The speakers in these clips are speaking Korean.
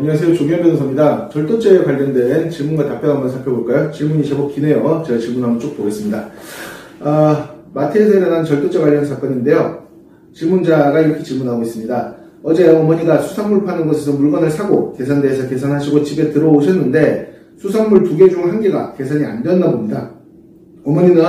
안녕하세요. 조기현 변호사입니다. 절도죄에 관련된 질문과 답변 한번 살펴볼까요? 질문이 제법 기네요. 제가 질문 한번 쭉 보겠습니다. 마트에서 일어난 절도죄 관련 사건인데요. 질문자가 이렇게 질문하고 있습니다. 어제 어머니가 수산물 파는 곳에서 물건을 사고 계산대에서 계산하시고 집에 들어오셨는데 수산물 2개 중 1개가 계산이 안 됐나 봅니다. 어머니는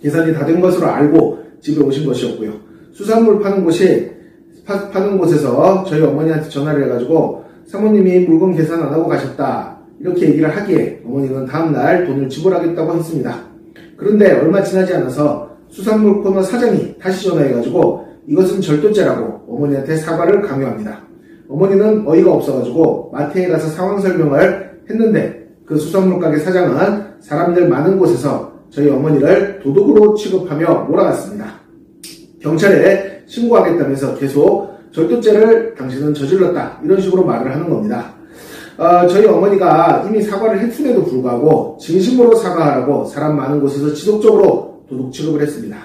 계산이 다 된 것으로 알고 집에 오신 것이었고요. 수산물 파는 곳에서 저희 어머니한테 전화를 해가지고 사모님이 물건 계산 안 하고 가셨다 이렇게 얘기를 하기에 어머니는 다음날 돈을 지불하겠다고 했습니다. 그런데 얼마 지나지 않아서 수산물 코너 사장이 다시 전화해가지고 이것은 절도죄라고 어머니한테 사과를 강요합니다. 어머니는 어이가 없어가지고 마트에 가서 상황 설명을 했는데 그 수산물 가게 사장은 사람들 많은 곳에서 저희 어머니를 도둑으로 취급하며 몰아갔습니다. 경찰에 신고하겠다면서 계속 절도죄를 당신은 저질렀다 이런 식으로 말을 하는 겁니다. 저희 어머니가 이미 사과를 했음에도 불구하고 진심으로 사과하라고 사람 많은 곳에서 지속적으로 도둑 취급을 했습니다.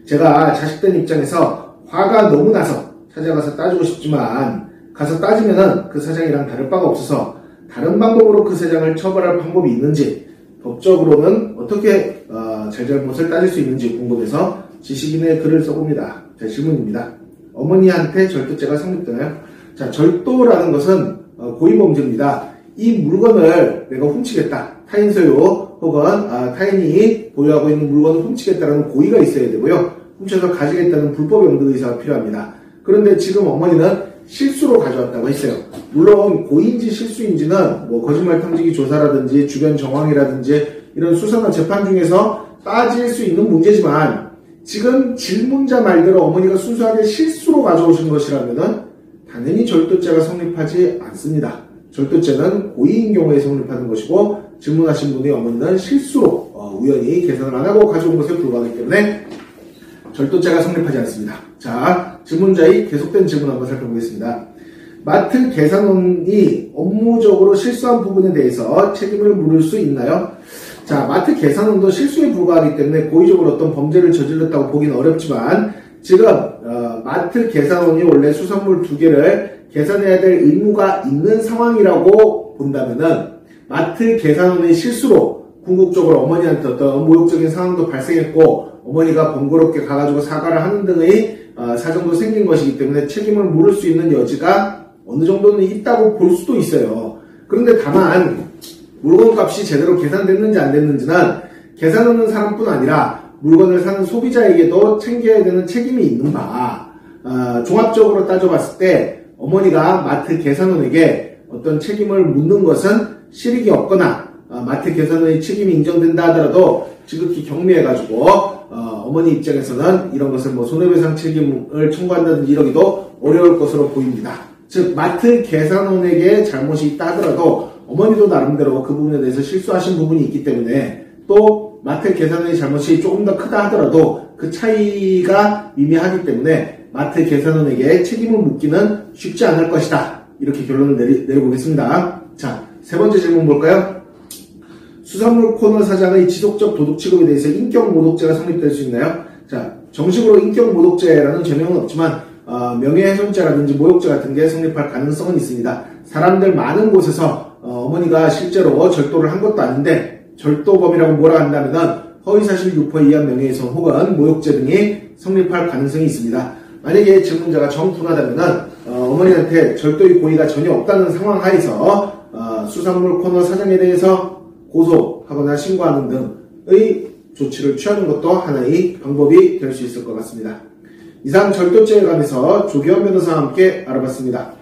제가 자식된 입장에서 화가 너무 나서 찾아가서 따지고 싶지만 가서 따지면은 그 사장이랑 다를 바가 없어서 다른 방법으로 그 사장을 처벌할 방법이 있는지 법적으로는 어떻게 잘잘못을 따질 수 있는지 궁금해서 지식인의 글을 써봅니다. 제 질문입니다. 어머니한테 절도죄가 성립되나요? 자, 절도라는 것은 고의범죄입니다. 이 물건을 내가 훔치겠다. 타인 소유 혹은 타인이 보유하고 있는 물건을 훔치겠다는 고의가 있어야 되고요. 훔쳐서 가지겠다는 불법 용도 의사가 필요합니다. 그런데 지금 어머니는 실수로 가져왔다고 했어요. 물론 고의인지 실수인지는 거짓말 탐지기 조사라든지 주변 정황이라든지 이런 수사나 재판 중에서 따질 수 있는 문제지만 지금 질문자 말대로 어머니가 순수하게 실수로 가져오신 것이라면 당연히 절도죄가 성립하지 않습니다. 절도죄는 고의인 경우에 성립하는 것이고 질문하신 분의 어머니는 실수로 우연히 계산을 안 하고 가져온 것에 불과하기 때문에 절도죄가 성립하지 않습니다. 자, 질문자의 계속된 질문 한번 살펴보겠습니다. 마트 계산원이 업무적으로 실수한 부분에 대해서 책임을 물을 수 있나요? 자, 마트 계산원도 실수에 불과하기 때문에 고의적으로 어떤 범죄를 저질렀다고 보기는 어렵지만 지금 마트 계산원이 원래 수산물 2개를 계산해야 될 의무가 있는 상황이라고 본다면은 마트 계산원의 실수로 궁극적으로 어머니한테 어떤 모욕적인 상황도 발생했고 어머니가 번거롭게 가가지고 사과를 하는 등의 사정도 생긴 것이기 때문에 책임을 물을 수 있는 여지가 어느 정도는 있다고 볼 수도 있어요. 그런데 다만 물건값이 제대로 계산됐는지 안 됐는지는 계산하는 사람뿐 아니라 물건을 사는 소비자에게도 챙겨야 되는 책임이 있는 바 종합적으로 따져봤을 때 어머니가 마트 계산원에게 어떤 책임을 묻는 것은 실익이 없거나 마트 계산원의 책임이 인정된다 하더라도 지극히 경미해가지고 어머니 입장에서는 이런 것을 손해배상 책임을 청구한다든지 이러기도 어려울 것으로 보입니다. 즉 마트 계산원에게 잘못이 있다 하더라도 어머니도 나름대로 그 부분에 대해서 실수하신 부분이 있기 때문에 또 마트 계산원의 잘못이 조금 더 크다 하더라도 그 차이가 미미하기 때문에 마트 계산원에게 책임을 묻기는 쉽지 않을 것이다. 이렇게 결론을 내려보겠습니다. 자, 3번째 질문 볼까요? 수산물 코너 사장의 지속적 도둑 취급에 대해서 인격 모독죄가 성립될 수 있나요? 자, 정식으로 인격 모독죄라는 죄명은 없지만 명예훼손죄라든지 모욕죄 같은 게 성립할 가능성은 있습니다. 사람들 많은 곳에서 어머니가 실제로 절도를 한 것도 아닌데 절도범이라고 몰아간다면 허위사실 유포에 의한 명예훼손 혹은 모욕죄 등이 성립할 가능성이 있습니다. 만약에 질문자가 정분하다면 어머니한테 절도의 고의가 전혀 없다는 상황 하에서 수산물 코너 사장에 대해서 고소하거나 신고하는 등의 조치를 취하는 것도 하나의 방법이 될 수 있을 것 같습니다. 이상 절도죄에 관해서 조기현 변호사와 함께 알아봤습니다.